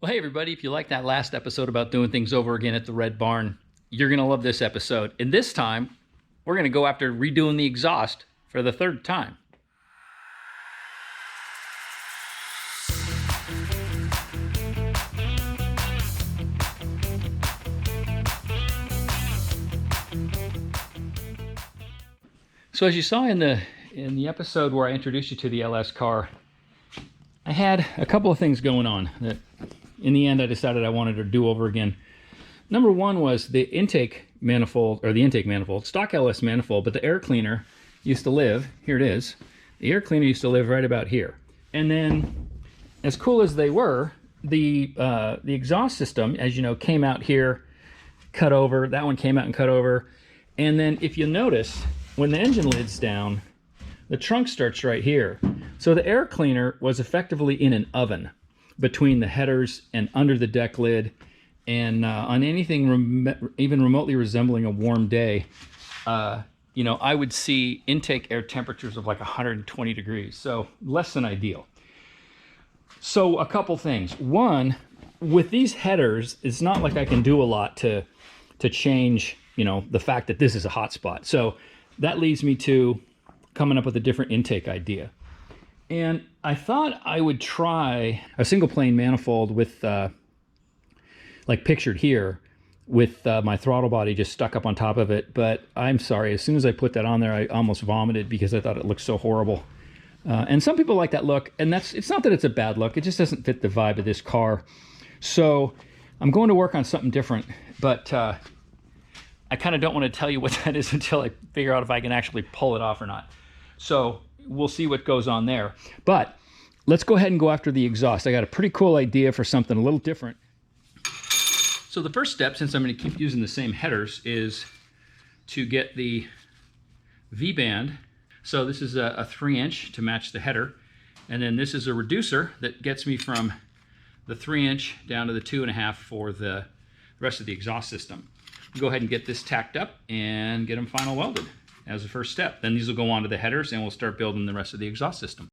Well, hey everybody, if you liked that last episode about doing things over again at the Red Barn, you're going to love this episode. And this time, we're going to go after redoing the exhaust for the third time. So as you saw in the episode where I introduced you to the LS car, I had a couple of things going on that in the end I decided I wanted to do over again. Number one was the intake manifold, stock LS manifold, but the air cleaner used to live, here it is, the air cleaner used to live right about here. And then, as cool as they were, the exhaust system, as you know, came out here, cut over, that one came out and cut over. And then if you notice, when the engine lid's down, the trunk starts right here. So the air cleaner was effectively in an oven between the headers and under the deck lid. And on anything even remotely resembling a warm day, you know, I would see intake air temperatures of like 120 degrees. So less than ideal. So a couple things. One, with these headers, it's not like I can do a lot to change, you know, the fact that this is a hot spot. So that leads me to coming up with a different intake idea. And I thought I would try a single plane manifold with, like pictured here, with my throttle body just stuck up on top of it. But I'm sorry, as soon as I put that on there, I almost vomited because I thought it looked so horrible. And some people like that look, and it's not that it's a bad look, it just doesn't fit the vibe of this car. So I'm going to work on something different, but I kind of don't want to tell you what that is until I figure out if I can actually pull it off or not. So we'll see what goes on there. But let's go ahead and go after the exhaust. I got a pretty cool idea for something a little different. So the first step, since I'm going to keep using the same headers, is to get the V-band. So this is a 3-inch to match the header. And then this is a reducer that gets me from the 3-inch down to the 2.5 for the rest of the exhaust system. Go ahead and get this tacked up and get them final welded as a first step. Then these will go onto the headers and we'll start building the rest of the exhaust system.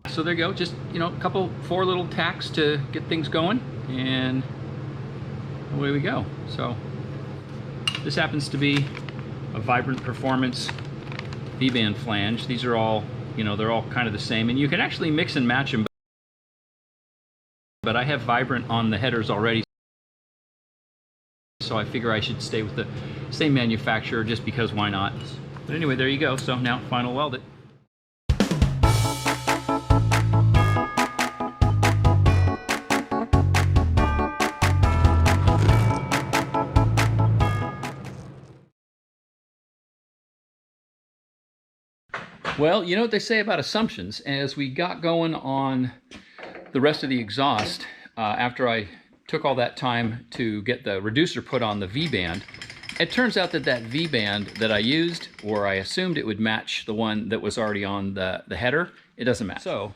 So there you go, just, you know, four little tacks to get things going, and away we go. So this happens to be a Vibrant Performance V-band flange. These are all, you know, they're all kind of the same, and you can actually mix and match them, but I have Vibrant on the headers already, so I figure I should stay with the same manufacturer just because why not. But anyway, there you go. So now final weld it. Well, you know what they say about assumptions. As we got going on the rest of the exhaust, after I took all that time to get the reducer put on the V-band, it turns out that that V-band that I used, or I assumed it would match the one that was already on the header, it doesn't match. So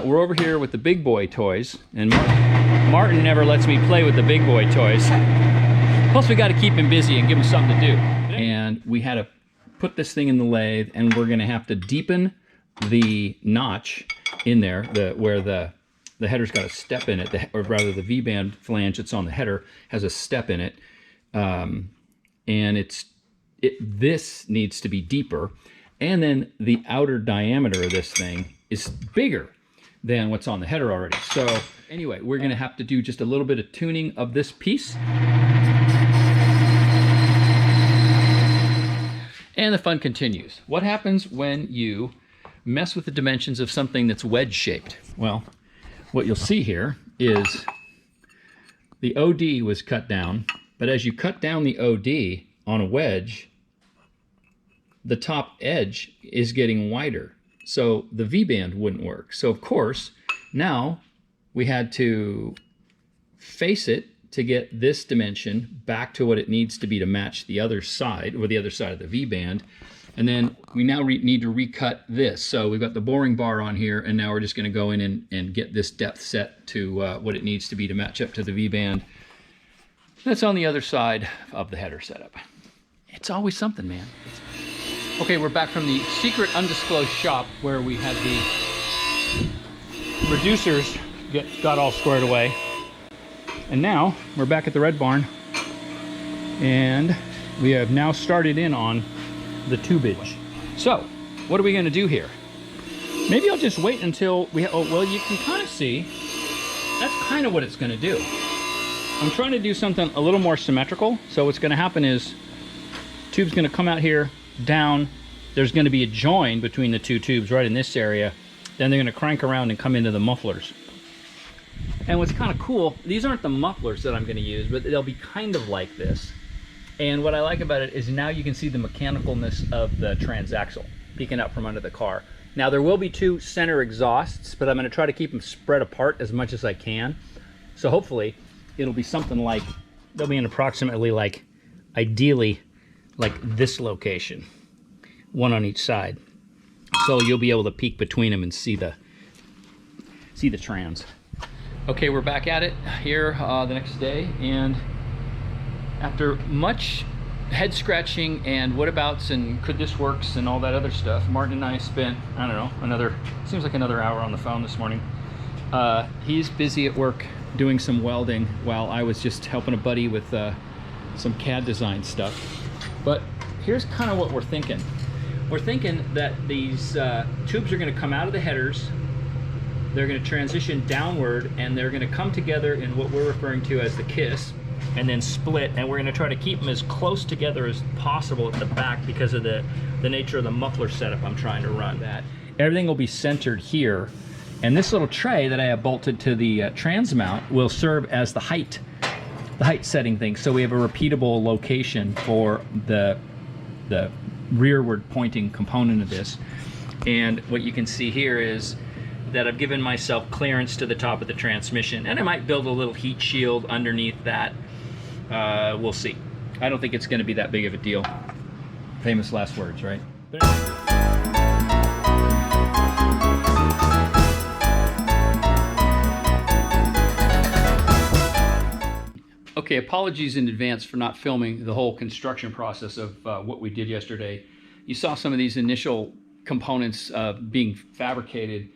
we're over here with the big boy toys, and Martin never lets me play with the big boy toys. Plus we got to keep him busy and give him something to do. And we had to put this thing in the lathe, and we're going to have to deepen the notch in there, where the header's got a step in it, or rather the V-band flange that's on the header has a step in it, and this needs to be deeper, and then the outer diameter of this thing is bigger than what's on the header already. So anyway, we're going to have to do just a little bit of tuning of this piece. And the fun continues. What happens when you mess with the dimensions of something that's wedge-shaped? Well, what you'll see here is the OD was cut down, but as you cut down the OD on a wedge, the top edge is getting wider. So the V-band wouldn't work. So of course, now we had to face it to get this dimension back to what it needs to be to match the other side, or the other side of the V-band. And then we now need to recut this. So we've got the boring bar on here, and now we're just going to go in and get this depth set to what it needs to be to match up to the V-band. That's on the other side of the header setup. It's always something, man. Okay, we're back from the secret undisclosed shop where we had the reducers got all squared away. And now we're back at the red barn, and we have now started in on the tubage. So what are we going to do here? Maybe I'll just wait until we well, you can kind of see that's kind of what it's going to do. I'm trying to do something a little more symmetrical. So what's going to happen is tube's going to come out here, down. There's going to be a join between the two tubes right in this area. Then they're going to crank around and come into the mufflers. And what's kind of cool, these aren't the mufflers that I'm going to use, but they'll be kind of like this. And what I like about it is now you can see the mechanicalness of the transaxle peeking out from under the car. Now there will be two center exhausts, but I'm going to try to keep them spread apart as much as I can. So hopefully it'll be something like, they'll be in approximately like, ideally, like this location. One on each side. So you'll be able to peek between them and see the trans. Okay, we're back at it here the next day, and after much head scratching and whatabouts and could this works and all that other stuff, Martin and I spent, I don't know, seems like another hour on the phone this morning. He's busy at work doing some welding while I was just helping a buddy with some CAD design stuff. But here's kind of what we're thinking. We're thinking that these tubes are going to come out of the headers, they're going to transition downward, and they're going to come together in what we're referring to as the kiss, and then split, and we're going to try to keep them as close together as possible at the back because of the nature of the muffler setup I'm trying to run. That everything will be centered here, and this little tray that I have bolted to the trans mount will serve as the height setting thing. So we have a repeatable location for the rearward pointing component of this. And what you can see here is that I've given myself clearance to the top of the transmission, and I might build a little heat shield underneath that. We'll see. I don't think it's going to be that big of a deal. Famous last words, right? Okay, apologies in advance for not filming the whole construction process of what we did yesterday. You saw some of these initial components being fabricated,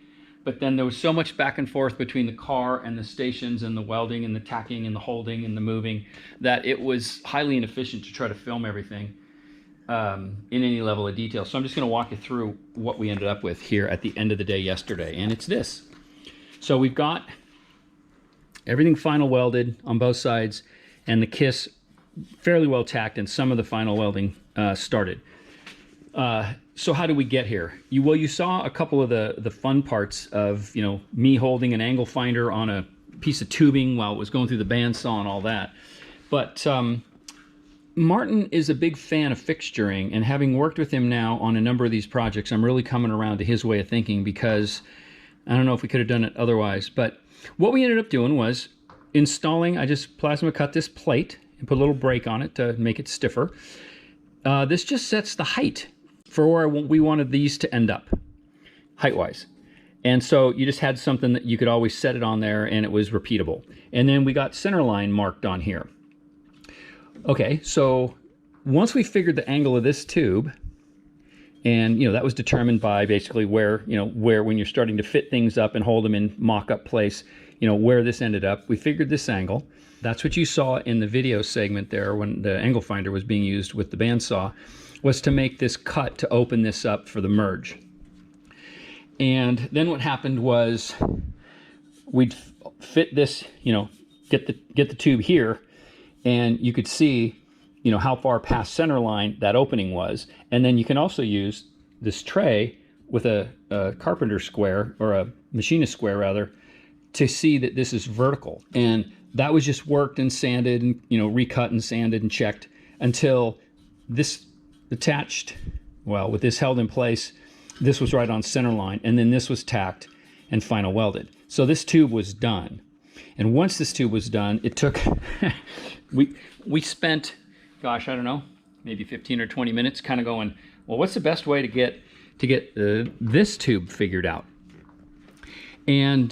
but then there was so much back and forth between the car and the stations and the welding and the tacking and the holding and the moving that it was highly inefficient to try to film everything in any level of detail. So I'm just going to walk you through what we ended up with here at the end of the day yesterday, and it's this. So we've got everything final welded on both sides, and the kiss fairly well tacked, and some of the final welding started. So how do we get here? You saw a couple of the fun parts of, me holding an angle finder on a piece of tubing while it was going through the bandsaw and all that. But Martin is a big fan of fixturing, and having worked with him now on a number of these projects, I'm really coming around to his way of thinking, because I don't know if we could have done it otherwise. But what we ended up doing was installing, I just plasma cut this plate and put a little brake on it to make it stiffer. This just sets the height for where we wanted these to end up, height-wise. And so you just had something that you could always set it on there, and it was repeatable. And then we got center line marked on here. Okay, so once we figured the angle of this tube, and that was determined by basically where when you're starting to fit things up and hold them in mock-up place, where this ended up. We figured this angle. That's what you saw in the video segment there when the angle finder was being used with the bandsaw, was to make this cut to open this up for the merge. And then what happened was we'd fit this, get the tube here, and you could see, how far past center line that opening was. And then you can also use this tray with a carpenter square, or a machinist square rather, to see that this is vertical. And that was just worked and sanded and, recut and sanded and checked until this attached, well, with this held in place, this was right on center line, and then this was tacked and final welded. So this tube was done. And once this tube was done, it took, we spent, gosh, I don't know, maybe 15 or 20 minutes kind of going well, what's the best way to get this tube figured out? And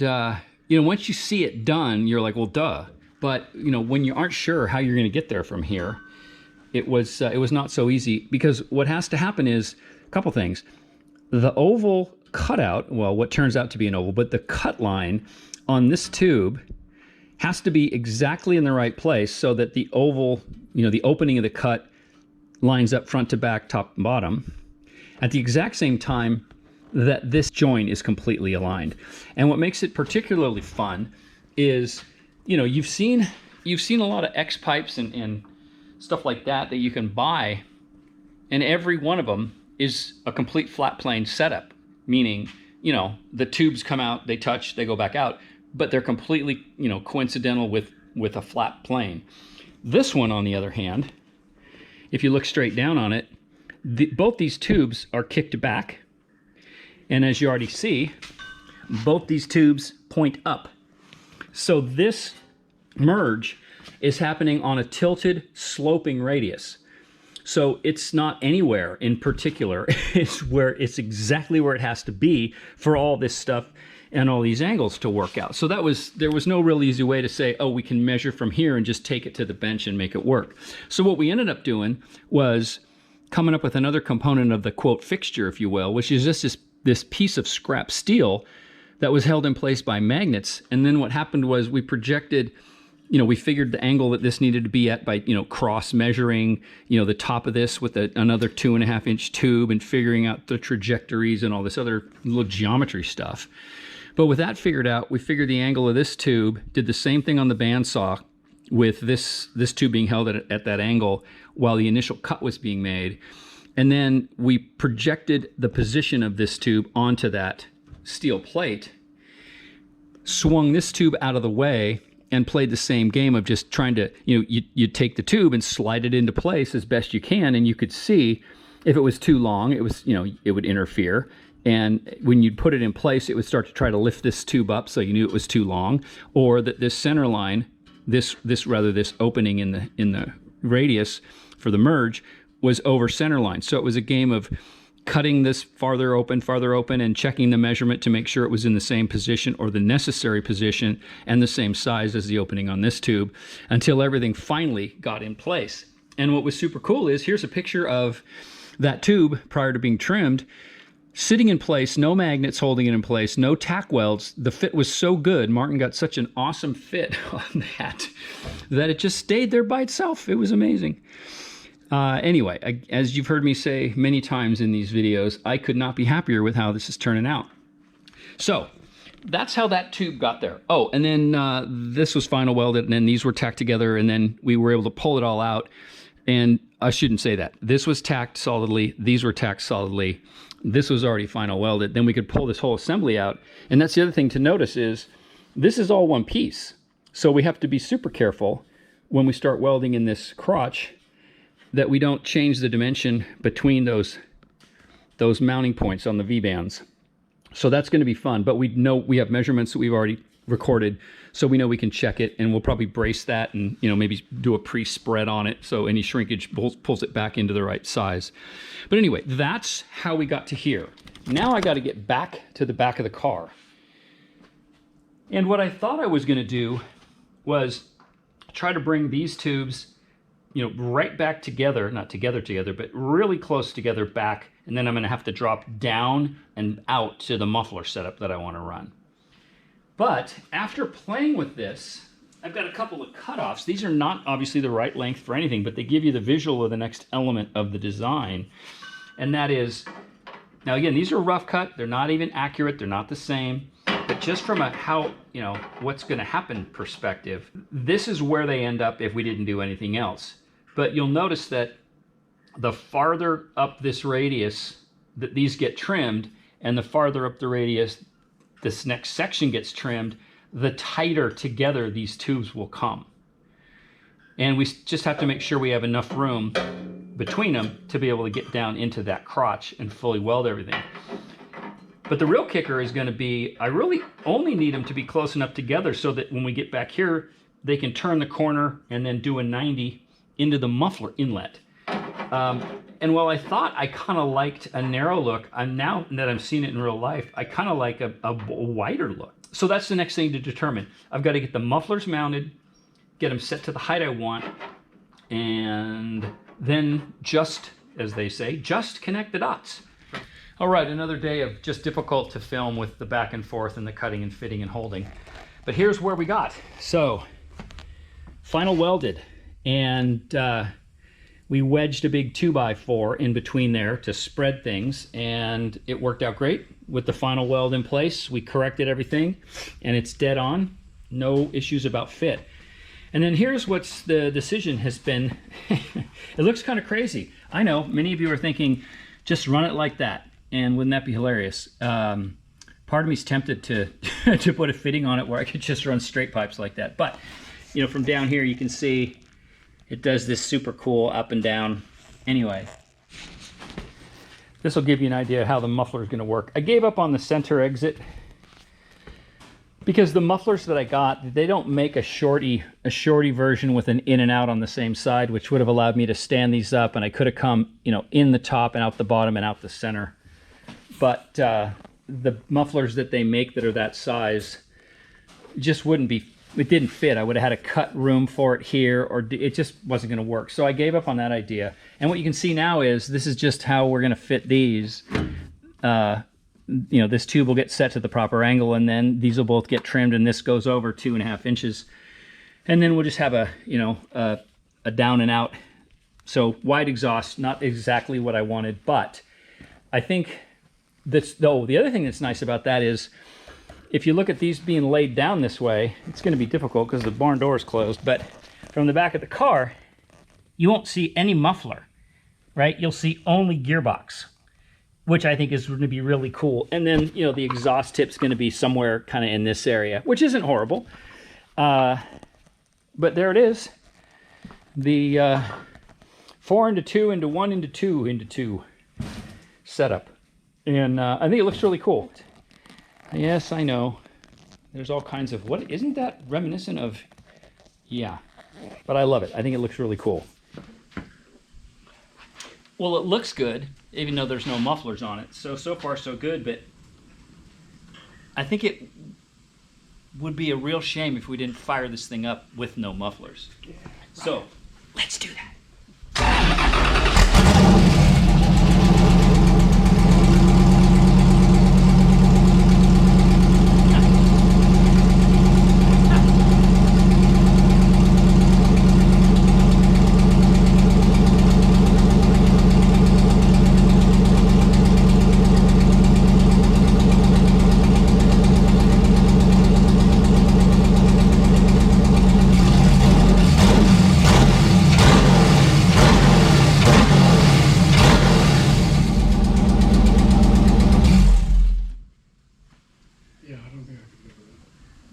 you know, once you see it done, you're like, well, duh. But you know, when you aren't sure how you're going to get there from here, it was not so easy, because what has to happen is a couple things. The oval cutout, well, what turns out to be an oval, but the cut line on this tube has to be exactly in the right place so that the oval, you know, the opening of the cut lines up front to back, top and bottom, at the exact same time that this joint is completely aligned. And what makes it particularly fun is, you know, you've seen a lot of X pipes and stuff like that you can buy, and every one of them is a complete flat plane setup, meaning, you know, the tubes come out, they touch, they go back out, but they're completely, you know, coincidental with a flat plane. This one, on the other hand, if you look straight down on it, both these tubes are kicked back, and as you already see, both these tubes point up. So this merge is happening on a tilted, sloping radius. So it's not anywhere in particular. It's exactly where it has to be for all this stuff and all these angles to work out. So there was no real easy way to say, oh, we can measure from here and just take it to the bench and make it work. So what we ended up doing was coming up with another component of the quote fixture, if you will, which is just this piece of scrap steel that was held in place by magnets. And then what happened was we projected, you know, we figured the angle that this needed to be at by, you know, cross measuring, you know, the top of this with another 2.5-inch tube and figuring out the trajectories and all this other little geometry stuff. But with that figured out, we figured the angle of this tube, did the same thing on the bandsaw with this tube being held at that angle while the initial cut was being made. And then we projected the position of this tube onto that steel plate, swung this tube out of the way, and played the same game of just trying to, you know, you take the tube and slide it into place as best you can, and you could see if it was too long, it was, you know, it would interfere. And when you'd put it in place, it would start to try to lift this tube up so you knew it was too long, or that this center line, this opening in the radius for the merge was over center line. So it was a game of cutting this farther open, and checking the measurement to make sure it was in the same position or the necessary position and the same size as the opening on this tube, until everything finally got in place. And what was super cool is, here's a picture of that tube prior to being trimmed, sitting in place, no magnets holding it in place, no tack welds. The fit was so good, Martin got such an awesome fit on that it just stayed there by itself. It was amazing. Anyway, as you've heard me say many times in these videos, I could not be happier with how this is turning out. So that's how that tube got there. Oh, and then this was final welded, and then these were tacked together, and then we were able to pull it all out. And I shouldn't say that. This was tacked solidly. These were tacked solidly. This was already final welded. Then we could pull this whole assembly out. And that's the other thing to notice is this is all one piece. So we have to be super careful when we start welding in this crotch that we don't change the dimension between those mounting points on the V-bands. So that's going to be fun, but we know we have measurements that we've already recorded, so we know we can check it, and we'll probably brace that and, you know, maybe do a pre-spread on it so any shrinkage pulls it back into the right size. But anyway, that's how we got to here. Now I got to get back to the back of the car. And what I thought I was going to do was try to bring these tubes, you know, right back together, not together, but really close together back, and then I'm gonna have to drop down and out to the muffler setup that I wanna run. But after playing with this, I've got a couple of cutoffs. These are not obviously the right length for anything, but they give you the visual of the next element of the design. And that is, now again, these are rough cut, they're not even accurate, they're not the same, but just from a how, you know, what's gonna happen perspective, this is where they end up if we didn't do anything else. But you'll notice that the farther up this radius that these get trimmed, and the farther up the radius this next section gets trimmed, the tighter together these tubes will come. And we just have to make sure we have enough room between them to be able to get down into that crotch and fully weld everything. But the real kicker is going to be, I really only need them to be close enough together so that when we get back here, they can turn the corner and then do a 90 into the muffler inlet. And And while I thought I kind of liked a narrow look, now that I'm seeing it in real life, I kind of like a wider look. So that's the next thing to determine. I've got to get the mufflers mounted, get them set to the height I want, and then just, as they say, just connect the dots. All right, another day of just difficult to film with the back and forth and the cutting and fitting and holding. But here's where we got. So, final welded, and we wedged a big 2x4 in between there to spread things, and it worked out great with the final weld in place. We corrected everything, and it's dead on. No issues about fit. And then here's what's the decision has been. It looks kind of crazy. I know, many of you are thinking, just run it like that. And wouldn't that be hilarious? Part of me's tempted to, to put a fitting on it where I could just run straight pipes like that. But, you know, from down here you can see it does this super cool up and down. Anyway, this will give you an idea of how the muffler is going to work. I gave up on the center exit because the mufflers that I got, they don't make a shorty version with an in and out on the same side, which would have allowed me to stand these up, and I could have come, you know, in the top and out the bottom and out the center. But the mufflers that they make that are that size just wouldn't be, it didn't fit. I would have had to cut room for it here, or it just wasn't going to work. So I gave up on that idea. And what you can see now is this is just how we're going to fit these. You know, this tube will get set to the proper angle, and then these will both get trimmed, and this goes over 2.5 inches. And then we'll just have a, you know, a down and out. So wide exhaust, not exactly what I wanted, but I think that's, though, the other thing that's nice about that is if you look at these being laid down this way, it's going to be difficult because the barn door is closed, but from the back of the car, you won't see any muffler, right? You'll see only gearbox, which I think is going to be really cool. And then, you know, the exhaust tip's going to be somewhere kind of in this area, which isn't horrible. But there it is. The 4 into 2 into 1 into 2 into 2 setup. And I think it looks really cool. Yes, I know. There's all kinds of, what, isn't that reminiscent of, yeah. But I love it. I think it looks really cool. Well, it looks good, even though there's no mufflers on it. So far so good, but I think it would be a real shame if we didn't fire this thing up with no mufflers. Yeah, right. So, let's do that.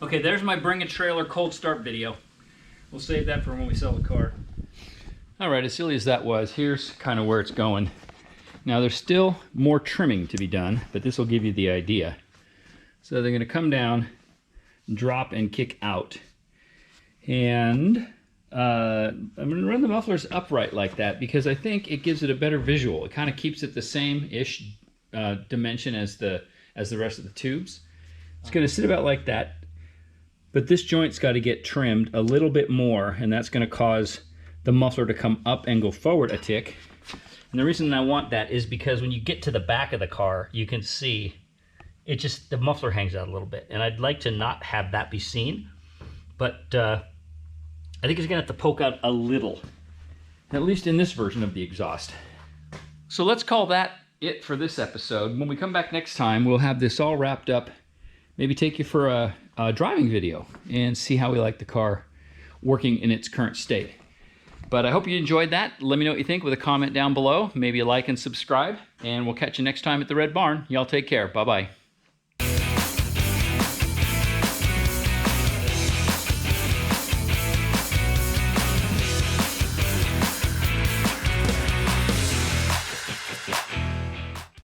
Okay, there's my bring a trailer cold start video. We'll save that for when we sell the car. All right, as silly as that was, here's kind of where it's going. Now there's still more trimming to be done, but this will give you the idea. So they're gonna come down, drop and kick out. And I'm gonna run the mufflers upright like that because I think it gives it a better visual. It kind of keeps it the same-ish dimension as the rest of the tubes. It's gonna sit about like that. But this joint's got to get trimmed a little bit more, and that's going to cause the muffler to come up and go forward a tick. And the reason I want that is because when you get to the back of the car, you can see it just, the muffler hangs out a little bit. And I'd like to not have that be seen, but I think it's going to have to poke out a little, at least in this version of the exhaust. So let's call that it for this episode. When we come back next time, we'll have this all wrapped up. Maybe take you for a driving video and see how we like the car working in its current state. But I hope you enjoyed that. Let me know what you think with a comment down below. Maybe a like and subscribe. And we'll catch you next time at the Red Barn. Y'all take care. Bye-bye.